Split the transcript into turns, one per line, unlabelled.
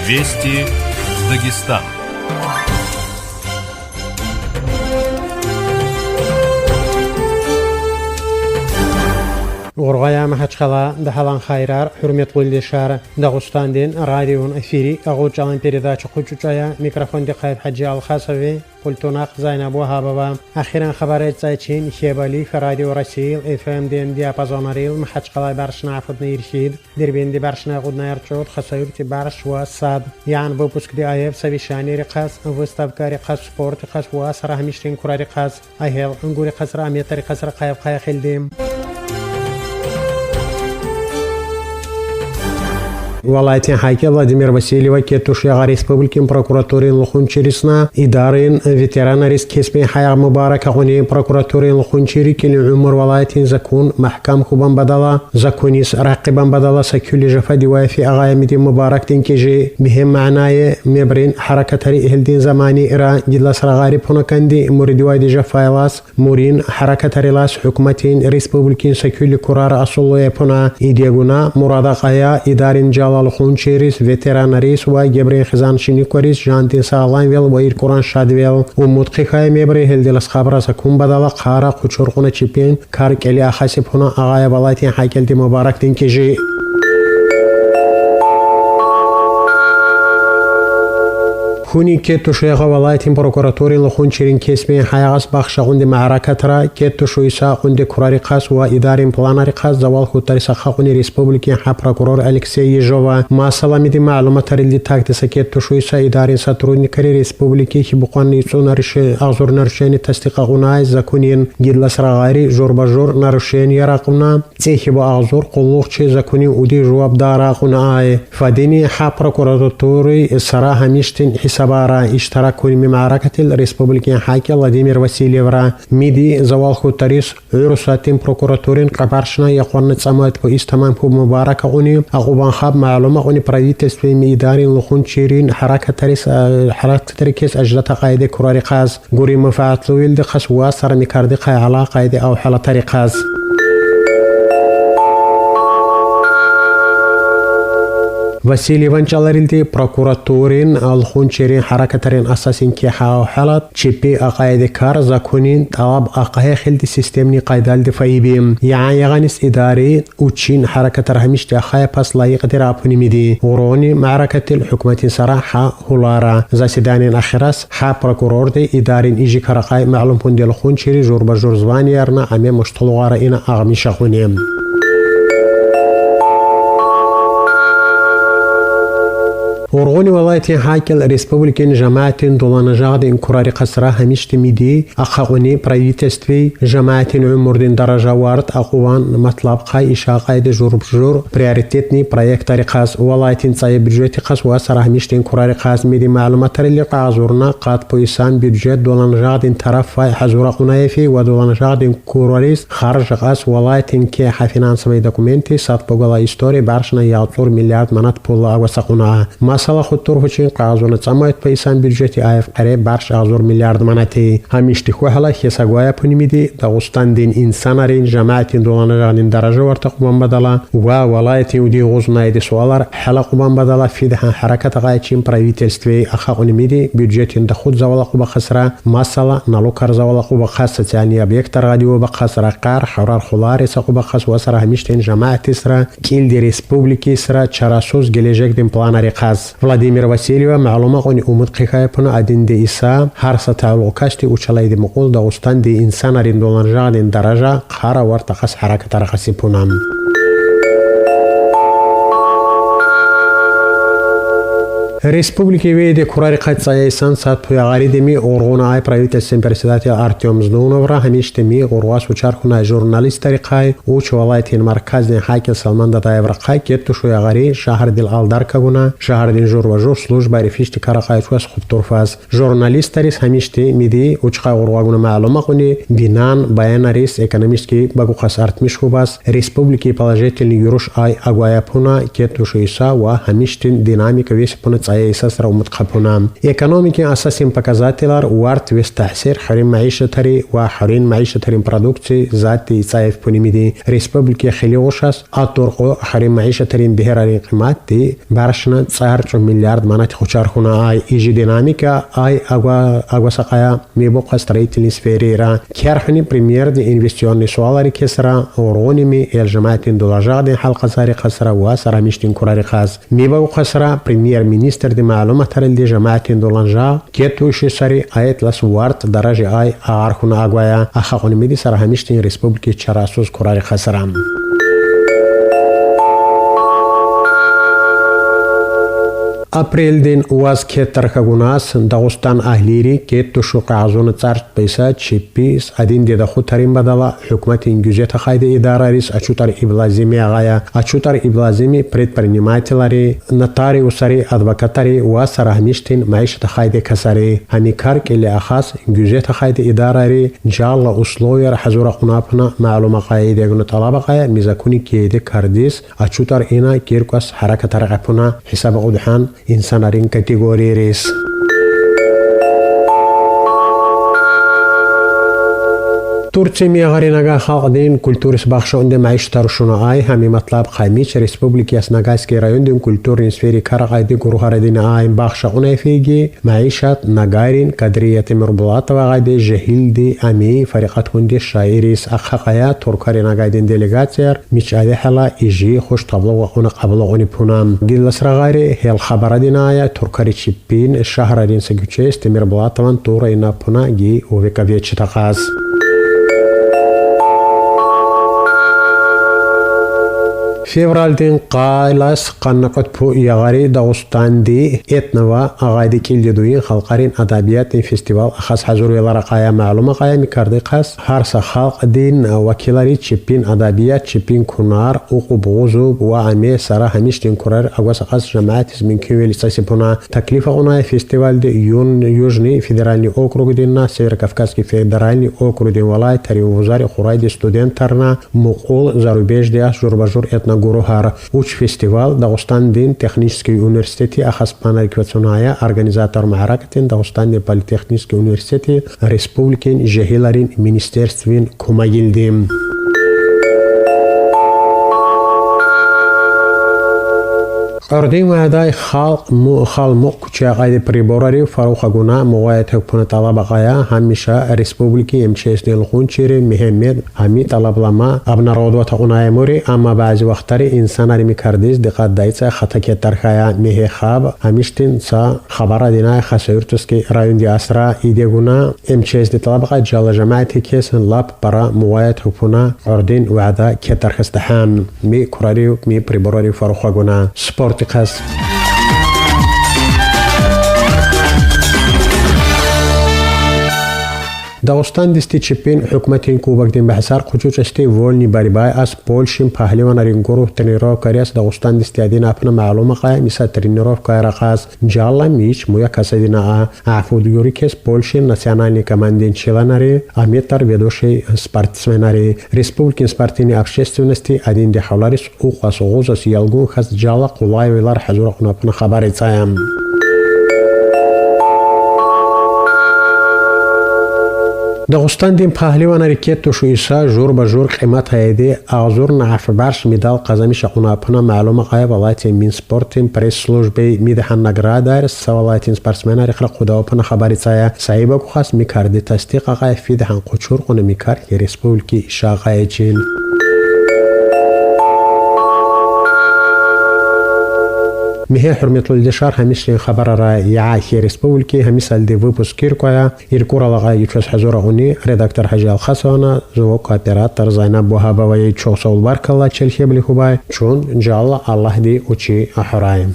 Вести Дагестан.
Ургая Махачкала, Дахалан Хайрар, Хурметлы Лишар, Дагустандин, Радион Эфири, Агучалан передача Хучучая, микрофон Дихайб Хаджи Алхасови, Пультунак Зайнабу Хабава, Ахиран Хабарет Зайчин, Хебали, Радио Расил, FM Ден Диапазонарил, Махачкала Баршна Фудна Иршид, Дербинди Баршна Гудна Ярчот, Хасаюрти Барш Сад, Ян выпуск Диаев, Совещание Рекас, выставка Рекас Спорт, Рекас Уас, Рахмиштин Кура Рекас, Ахел, Ангури Хасра, Метари Хасра Каев Хаяхилдим. Валайтин Хайке Владимир Васильева Кетушьяга Республики прокуратуры Лухунчерисна Идарин ветерана Рискеспи Хая Мубарак Агуни прокуратуры Лухунчери Кили Умар Валайтин Закун Махкам Кубан Бадала Закунис Ракибан Бадала Сакюли Жафади Вайфи Агая Миди Мубарак Тинкежи بهم معناه مبرين حركة رئيل زماني إرا جلس رغارب هنا كندي مريد وايد جفايلاس مورين حركة رلاس حكومتين ريسبوبليكين سكول كرار أصول يبنا إيديغونا مراد قايا إدارين جلال خونشيريس فيتراناريس وجبرين خزان شينيكوريس جانتين سالان ويل وير كوران شادويل ومدقيقاي مبري هل دلس خبر سكون بدلا قارا قشرقنا تشيبين كارك إلي أخاسب هنا أغايا بلايتين حاكل دي مبارك تنكجي هوني كيتو شيخ ولايتين بروكوراتوري لخونشيرين كيسبين حياغس بخشاقون دي معركترا كيتو شويسا قوندي كوراري قاس وإدارين بلاناري قاس زوال خوتاري سخاقوني ريسبوبليكين حا بروكورور أليكسي يجووا ما سلامي دي معلوماتاري اللي تاكتسا كيتو شويسا إدارين ساتروني كاري ريسبوبليكي بقوان يتسو نارشي أغزور نارشيني تستيقاقوناي زاكونين جيدلاس رغاري جور بجور نارشيني يراقونا تيخي بأغزور قلوخشي زاكونين ودي جواب داراقوناي فاديني حا بروكوراتوري الصراحة ميشتين سبارا اشترك في معركة الريسبوبليكين حاكي فلاديمير فاسيليف ميدي زوال خوتاريس عرساتين بروكوراتورين قبارشنا يقوان نتسامات بو استمان بو مباركة غني أغوبان خاب معلومة غني برايديتس في ميدارين لخونشيرين حركة تريكيس أجلتا قايدة كراري قاز غوري مفاعت لويل دي خس واسر مكاردي قاي على قايدة أو حالة تريقاز وسيلي وانجالريلدي بروكوراتورين الخونشيرين حركترين أساسين كي حاو حالات تشيبي أقايد كار زاكونين طلب أقاي خلدي سيستمني قايدال دفاعي بيم يعني يغانيس إداري وتشين حركة رحمشتي أخاي باس لا يقدر أبوني ميدي وروني معركة الحكومة صراحة هولارا زاسيدانين أخراس حا بروكورور دي إدارين إيجي كرقاي معلوم هندي الخونشيري جور بجور زوانيارنا عمي مشتلوغارا إنا أغمي شاخونيم ورغوني ولايتين حاكل ريسبوبليكين جماعتين دولان جاغدين كراري قصرا هميشت ميدي أخاوني برايفيتستوي جماعتين عمردين درجة وارد أقوان مطلب قاي إشاء قايد جور بجور برياريتيتني برايكتاري قاس ولايتين صايب بجوتي قاس واسرا هميشتين كراري قاس ميدي معلومات اللي قازورنا قاد بويسان بجوت دولان جاغدين طرف فاي حزورا قنايفي ودولان جاغدين كوراريس خارج قاس ولايتين كي حفنانس بي دوكومنتي سات بوغلا إستوري بارشنا يعطور مليارد منات بولا وساقونا مسألة خطور هوشين قازون تسمعت بيسان بيجتي آيف قريب برش أغزور مليارد مناتي هميشتي خوحلا حساقوايا پونيميدي داغستان دين إنسانارين جماعتين دولانجانين درجة ورتقوان بدلا وولايتين ودي غزناي دي سوالار حلقوان بدلا فيدها حركة غايتين برايفيتلستوي أخاقونيميدي بيجتين دخود زوالقو بخسرة مسألة نالوكار زوالقو بخسة تاني أبيكتر غاديو بخسرة قار حرار خلاري ساقو بخس وسرا هميشتين جماعتي سرا كيل دي ريسبوبليكي سرا چراسوز گليجك دين بلاناري قاز فلاديمير واسيليوا معلومة قوني أمود قيقايبنا أدين دي إسا هارسة تعلقاشتي وچلاي دي مقول داغستان دي إنسانارين دولانجاغدين درجة قارا ورتقس حركة رقسي بونام ريسبوبليكي ويدي كوراري قد سايسان سات بويا غاريدمي أورغونا آي برايويتا سمبرسيداتي أرتيوم زدونوفرا هميشتمي غرواس وچارخونا جورناليست تاريقاي وچ ولايتين مركز دين حاكل سلمان داتايف رقاي كيتو شويا غاري شهر ديل ألدار كاغونا شهر دين جور وجور سلوجبا ريفيشتي كاراقاي چواس خبتور فاز جورناليست تاريس هميشتي ميدي وچقاي غرواغونا معلومة قوني بينان بايانا ريس экономический багухас артмишхубас республики положительный юруш ай агуаяпуна كيتو شويسا وهميشتين ديناميكا ويسي مصايا سسر ومتقبنا экономики أساسين показателар وارت ويس تحسير حرين معيشة تري وحرين معيشة ترين برودكتي ذاتي صايف بونيميدي ريسبوبليكي خليوشاس أطرقو حرين معيشة ترين بهرارين قيمات دي بارشنا 4 مليارد مانات خوشارخونا آي إيجي ديناميكا آي أغوا سقايا ميبوقا ستريتلي سفيريرا كيرحني بريمير دي انفستيوني سوالاري كسرا ورونيمي الجماعتين دولار دي حلقة ساري قسرا واسرا مشتين كوراري خاز ميبوقا سرا بريمير مينيستر دي معلومة ترل دي جماعتين دولار كيتوشي ساري آيت لسوارت درجة آي أغارخونا أغوايا أخاقوني ميدي سرا همشتين ريسبوبليكي چراسوز كوراري خسرا أبريل دين واز كتركغوناس داغستان أهليري كيتو شوق عزون تارت بيسا تشيبيس أدين دي دخو ترين بدلا حكومة إنجوزية خايد إدارة ريس أشوتر إبلازيمي غايا أشوتر إبلازيمي بريد برنيماتي نتاري وساري أدبكتاري واسرهمشتين معيشة خايد كساري هني كارك اللي أخاص إنجوزية خايد إدارة ري جالة أسلوير حزورة قنابنا معلومة قايدة يقولون طلابة قايا ميزاكوني كيدي كارديس أشوتر إنا كيركوس حركة رغبنا حساب قدحان إنسانارين كاتيجوري ريس تركيا ميغاريناغا خلق دين كولتورس باخشون دي معيش ترشونا آي همي مطلب قايميش ريسبوبليكي اسناغاسكي رايون دين كولتور نسفيري كارغاي دي قروهار دين آي باخشون فيجي معيشة ناغارين كادرية مربوطة وغايدي جهيل دي أمي فريقات هندي شايريس أخاقايا تركاريناغا دين ديليغاتير ميش آدي حلا إجي خوش طبلو وقونا قبلغوني بونام دي لسرغاري هي الخبر دين آيا تركاري تشيبين الشهر دين سيجوچيس تي مربوطة وان تورا إنا بونا جي وفيكا فيتش تقاس فيفرال دين قايلاس قنقت بو يغاري داغستان دي اتنوا اغايدي كيل دوين خلقارين ادبيات فيستيفال خاص حضور يلارقايا معلومه قايا ميكاردي قاس هارس خلق دين وكيلاري تشيبين ادبيات تشيبين كونار وقبوزو وعمي سرا همشتين كورر اغواس خاص جماعات من كيويل سايسيبونا تكليف غنا فيستيفال دي يوجني فيدرالي اوكروغ دينا سير كافكاسكي فيدرالي اوكروغ دي ولاي تري وزاري خورايدي ستودنترنا مقول زاروبيج دي اشجور بجور اتنا Гурухар уч фестивал Дагестан дин технический университет ахаспана реквационная организатор мааракатин Дагестан политехнический университет республикин жехиларин министерствин кумагилдим أردين وهداي خالق كوچا قايد بريبوراري فاروخ غونا موایت حکومت طلب قایا همیشه ريسپوبليكي امچيس دل خونچيري مهمت همي طلبلما ابن رودو تقونای موري اما بعض وقتري انساناري میکردیز دقت دایڅه خطا کې ترخایا مه خاب همشتين سا خبر دینای خسورتسكي رايون دي اسرا ايدغونا امچيس دل طلب قایا جال جماعتي كيس لاب برا موایت حکومت أردين وهدا کې ترخستحان مي كوراري مي بريبوراري فاروخ غونا سپورت قص داغستان دستی چپین حکومتین کوبک دین بحثار خصوص استی ولنی بریبای از پولشین پهلوان رین گروه تنیروف کاریاس داغستان دستی ادین اپنا معلومه قای میسا ترینیروف کایرقاس جالا میچ مویا کسدینا عفو دیوری کس پولشین ناسیونالنی командин членари аметар ведущий спортсменари республикин спортивной общественности один дехаларис уқас уғузас ялгун хас жала қулайвилар хазура қунапна хабари цаям داغستان دیم پهلوان رکت تو شویسا جور به جور قیمت هایدی آزور نعف برش میدال قزمی شقونا پنا معلومه قای ولایتین من سپورتین پریس سلوجبی میدهن نگرادر سوالایتین سپورتسمن رخلا خدا و پنا خبری سایه سایبا کو خاص میکردی تصدیق قای فیدهن قچور قونه میکرد که ریسپوبلیکی شاقای چین مهي حرمة الدشار هميش خبر را يعاكي ريسبوبليكي هميس الدي выпуск كيركويا يركورا لغا يتشوز حزورا غني редактор حجي الخصونا زوك оператор زينب بوهابا ويتشوز البارك الله تشلحي بلي خباي چون جالله الله دي وچي أحرايم